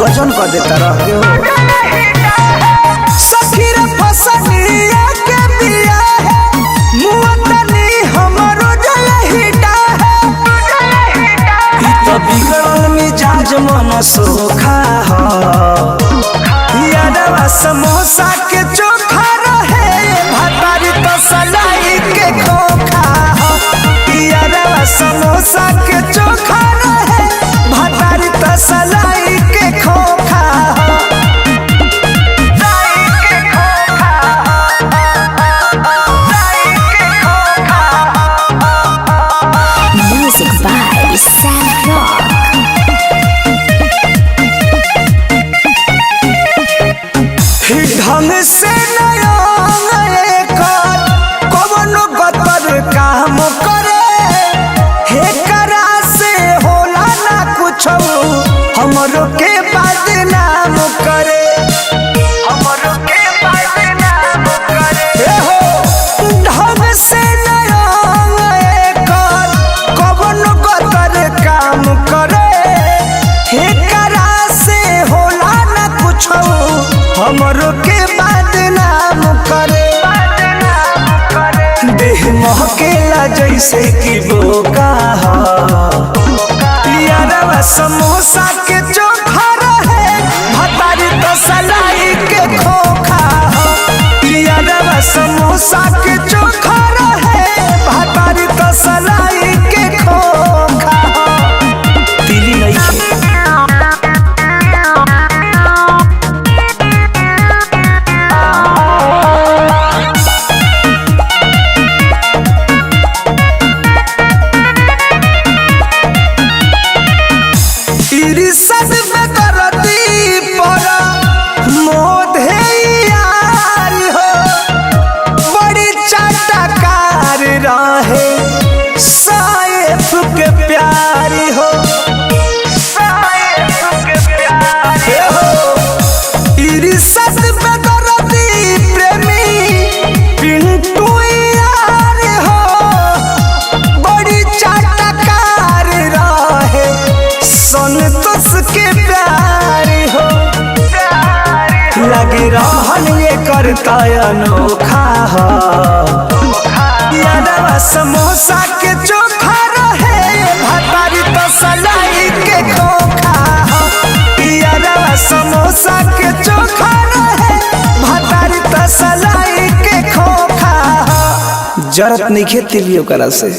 गजन कर देता रह के हो सखी रे फसनिया के बिया है मुअतनी हमरो जलहिटा है ई तो बिगड़ल मिजाज मन सोखा हो यादवा समोसा के चोखा रहे भतारी तो सलाई के खोखा हो यादवा समोसा के चोखा रहे भतारी तो सलाई के खोखा हो Music by Sad Rock. ढंग से कवनो गतर काम करे हे करा से होला ना कुछ हमरो के बदनाम करे हमरो के बदनाम करे हो ढंग से कवनो गतर काम करे हे करा से होला ना कुछ हमरो के बदनाम करे देह महकेला जैसे कि बोका यारवा समोसा के चोखा रहे भतारी तो सलाई के खोखा यारवा समोसा के चोखा रहे भतारी तो सलाई के खोखा दिली नहीं इरिसद में करती परा मोधे यार हो बड़ी चटकार रहे साइफ के प्यारी हो साइफ के प्यारी हो इरिसद में करती प्रेमी पिंटू यार हो बड़ी चटकार रहे संतोष के प्यारी हो लगे रहन ये करता अनोखा हो यादवा समोसा के चोखा रहे भतारी तो सलाई के खोखा हो यादवा समोसा के चोखा रहे भतारी तो सलाई के खोखा हो जरत नहीं खेती लियो करा से।